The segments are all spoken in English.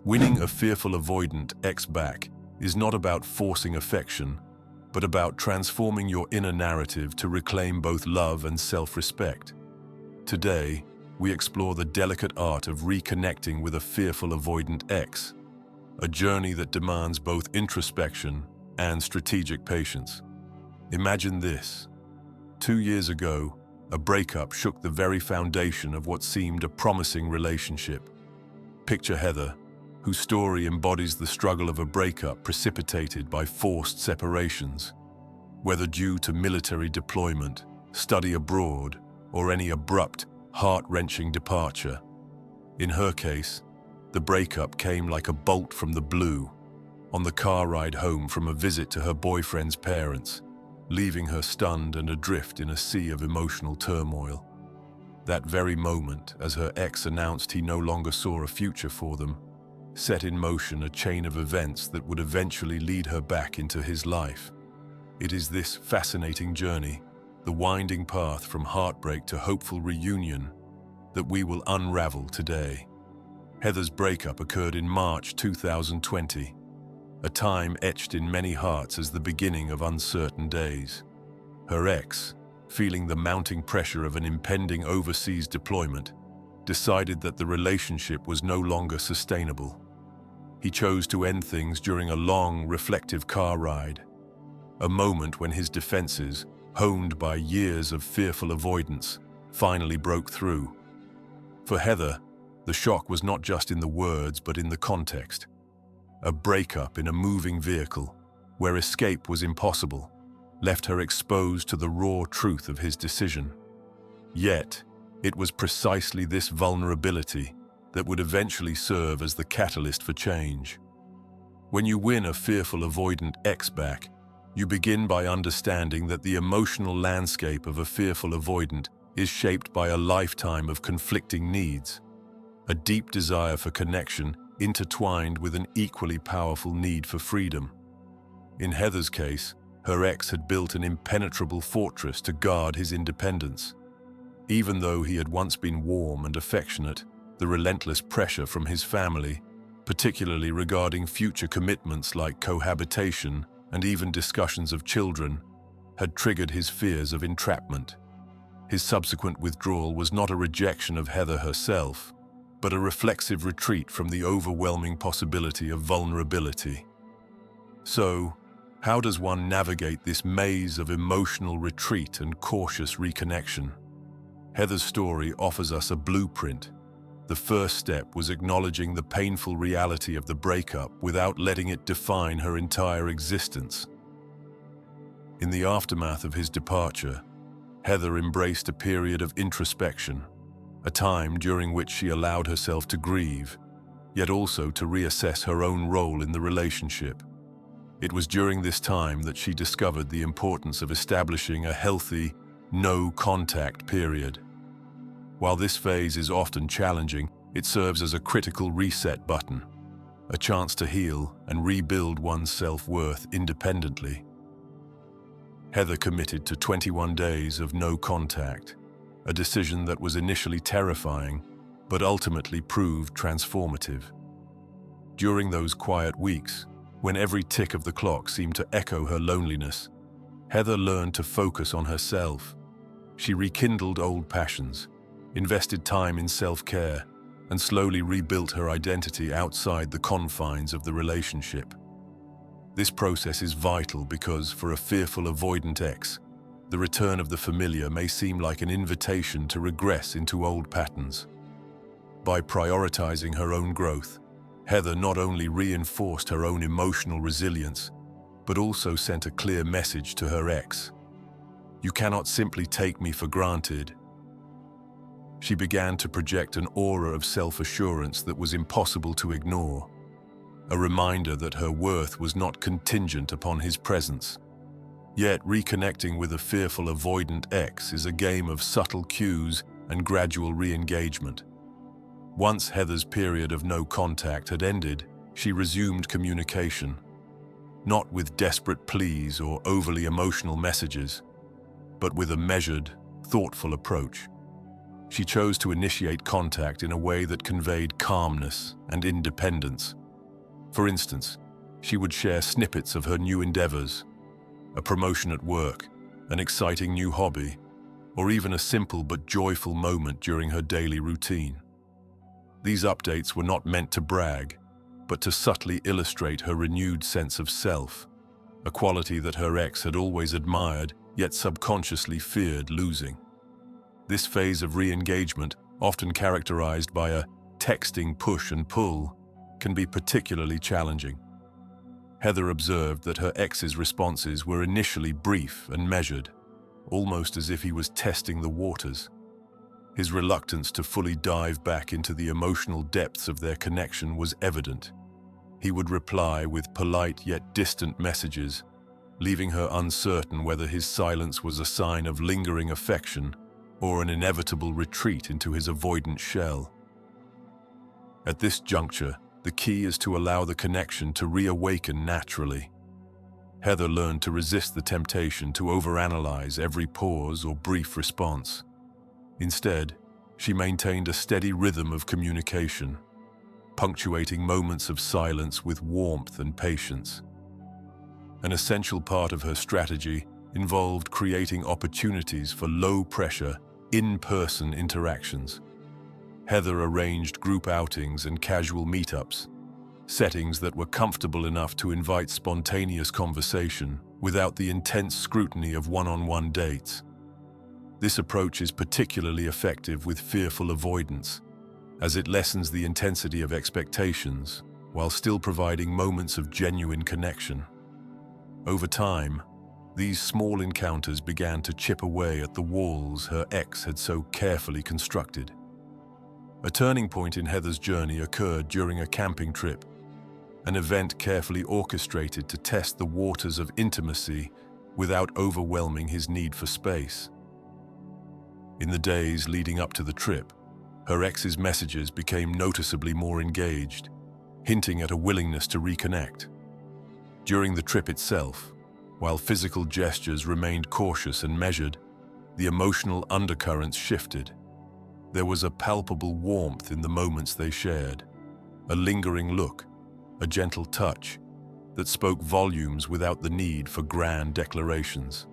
Winning a fearful avoidant ex back is not about forcing affection, but about transforming your inner narrative to reclaim both love and self-respect. Today, we explore the delicate art of reconnecting with a fearful avoidant ex, a journey that demands both introspection and strategic patience. Imagine this. 2 years ago, a breakup shook the very foundation of what seemed a promising relationship. Picture Heather, whose story embodies the struggle of a breakup precipitated by forced separations, whether due to military deployment, study abroad, or any abrupt, heart-wrenching departure. In her case, the breakup came like a bolt from the blue, on the car ride home from a visit to her boyfriend's parents, leaving her stunned and adrift in a sea of emotional turmoil. That very moment, as her ex announced he no longer saw a future for them, set in motion a chain of events that would eventually lead her back into his life. It is this fascinating journey, the winding path from heartbreak to hopeful reunion, that we will unravel today. Heather's breakup occurred in March 2020, a time etched in many hearts as the beginning of uncertain days. Her ex, feeling the mounting pressure of an impending overseas deployment, decided that the relationship was no longer sustainable. He chose to end things during a long, reflective car ride, a moment when his defenses, honed by years of fearful avoidance, finally broke through. For Heather, the shock was not just in the words but in the context. A breakup in a moving vehicle, where escape was impossible, left her exposed to the raw truth of his decision. Yet, it was precisely this vulnerability that would eventually serve as the catalyst for change. When you win a fearful avoidant ex back, you begin by understanding that the emotional landscape of a fearful avoidant is shaped by a lifetime of conflicting needs, a deep desire for connection intertwined with an equally powerful need for freedom. In Heather's case, her ex had built an impenetrable fortress to guard his independence. Even though he had once been warm and affectionate, the relentless pressure from his family, particularly regarding future commitments like cohabitation and even discussions of children, had triggered his fears of entrapment. His subsequent withdrawal was not a rejection of Heather herself, but a reflexive retreat from the overwhelming possibility of vulnerability. So, how does one navigate this maze of emotional retreat and cautious reconnection? Heather's story offers us a blueprint. The first step was acknowledging the painful reality of the breakup without letting it define her entire existence. In the aftermath of his departure, Heather embraced a period of introspection, a time during which she allowed herself to grieve, yet also to reassess her own role in the relationship. It was during this time that she discovered the importance of establishing a healthy, no-contact period. While this phase is often challenging, it serves as a critical reset button, a chance to heal and rebuild one's self-worth independently. Heather committed to 21 days of no contact, a decision that was initially terrifying, but ultimately proved transformative. During those quiet weeks, when every tick of the clock seemed to echo her loneliness, Heather learned to focus on herself. She rekindled old passions, invested time in self-care, and slowly rebuilt her identity outside the confines of the relationship. This process is vital because, for a fearful avoidant ex, the return of the familiar may seem like an invitation to regress into old patterns. By prioritizing her own growth, Heather not only reinforced her own emotional resilience, but also sent a clear message to her ex. "You cannot simply take me for granted." She began to project an aura of self-assurance that was impossible to ignore, a reminder that her worth was not contingent upon his presence. Yet reconnecting with a fearful avoidant ex is a game of subtle cues and gradual re-engagement. Once Heather's period of no contact had ended, she resumed communication, not with desperate pleas or overly emotional messages, but with a measured, thoughtful approach. She chose to initiate contact in a way that conveyed calmness and independence. For instance, she would share snippets of her new endeavors, a promotion at work, an exciting new hobby, or even a simple but joyful moment during her daily routine. These updates were not meant to brag, but to subtly illustrate her renewed sense of self, a quality that her ex had always admired yet subconsciously feared losing. This phase of re-engagement, often characterized by a texting push and pull, can be particularly challenging. Heather observed that her ex's responses were initially brief and measured, almost as if he was testing the waters. His reluctance to fully dive back into the emotional depths of their connection was evident. He would reply with polite yet distant messages, leaving her uncertain whether his silence was a sign of lingering affection or an inevitable retreat into his avoidant shell. At this juncture, the key is to allow the connection to reawaken naturally. Heather learned to resist the temptation to overanalyze every pause or brief response. Instead, she maintained a steady rhythm of communication, punctuating moments of silence with warmth and patience. An essential part of her strategy involved creating opportunities for low-pressure, in-person interactions. Heather arranged group outings and casual meetups, settings that were comfortable enough to invite spontaneous conversation without the intense scrutiny of one-on-one dates. This approach is particularly effective with fearful avoidance, as it lessens the intensity of expectations while still providing moments of genuine connection. Over time, these small encounters began to chip away at the walls her ex had so carefully constructed. A turning point in Heather's journey occurred during a camping trip, an event carefully orchestrated to test the waters of intimacy without overwhelming his need for space. In the days leading up to the trip, her ex's messages became noticeably more engaged, hinting at a willingness to reconnect. During the trip itself, while physical gestures remained cautious and measured, the emotional undercurrents shifted. There was a palpable warmth in the moments they shared, a lingering look, a gentle touch that spoke volumes without the need for grand declarations.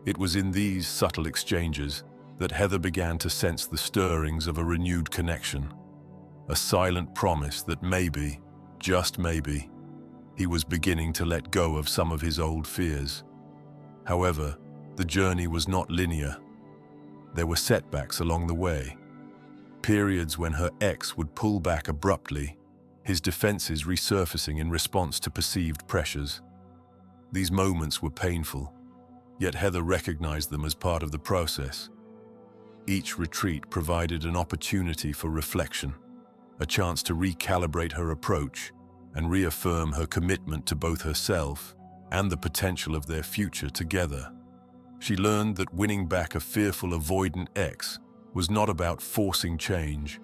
It was in these subtle exchanges that Heather began to sense the stirrings of a renewed connection, a silent promise that maybe, just maybe, he was beginning to let go of some of his old fears. However, the journey was not linear. There were setbacks along the way, periods when her ex would pull back abruptly, his defenses resurfacing in response to perceived pressures. These moments were painful, yet Heather recognized them as part of the process. Each retreat provided an opportunity for reflection, a chance to recalibrate her approach and reaffirm her commitment to both herself and the potential of their future together. She learned that winning back a fearful, avoidant ex was not about forcing change,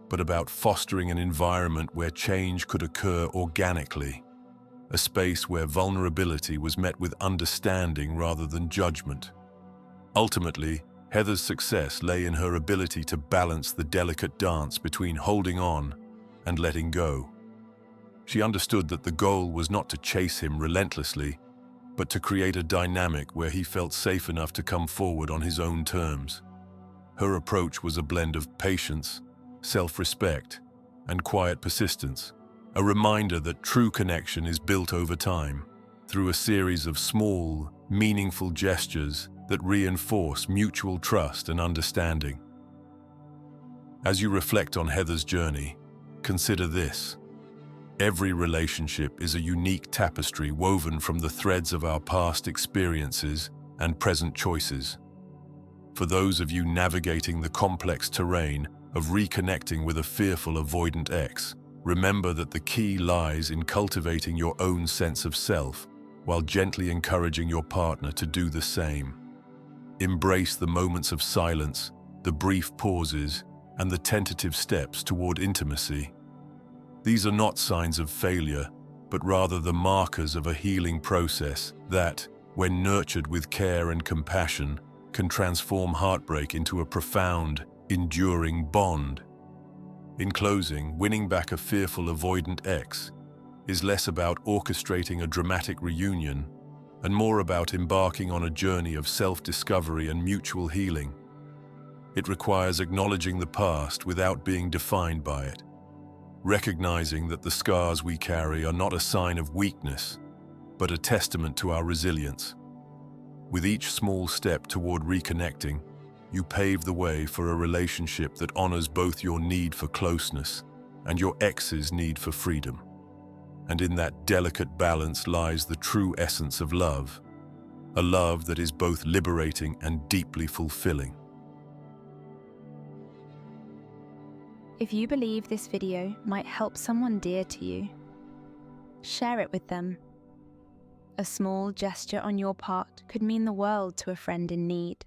but about fostering an environment where change could occur organically, a space where vulnerability was met with understanding rather than judgment. Ultimately, Heather's success lay in her ability to balance the delicate dance between holding on and letting go. She understood that the goal was not to chase him relentlessly, but to create a dynamic where he felt safe enough to come forward on his own terms. Her approach was a blend of patience, self-respect, and quiet persistence, a reminder that true connection is built over time, through a series of small, meaningful gestures that reinforce mutual trust and understanding. As you reflect on Heather's journey, consider this. Every relationship is a unique tapestry woven from the threads of our past experiences and present choices. For those of you navigating the complex terrain of reconnecting with a fearful, avoidant ex, remember that the key lies in cultivating your own sense of self while gently encouraging your partner to do the same. Embrace the moments of silence, the brief pauses, and the tentative steps toward intimacy. These are not signs of failure, but rather the markers of a healing process that, when nurtured with care and compassion, can transform heartbreak into a profound, enduring bond. In closing, winning back a fearful avoidant ex is less about orchestrating a dramatic reunion and more about embarking on a journey of self-discovery and mutual healing. It requires acknowledging the past without being defined by it, recognizing that the scars we carry are not a sign of weakness, but a testament to our resilience. With each small step toward reconnecting, you pave the way for a relationship that honors both your need for closeness and your ex's need for freedom. And in that delicate balance lies the true essence of love, a love that is both liberating and deeply fulfilling. If you believe this video might help someone dear to you, share it with them. A small gesture on your part could mean the world to a friend in need.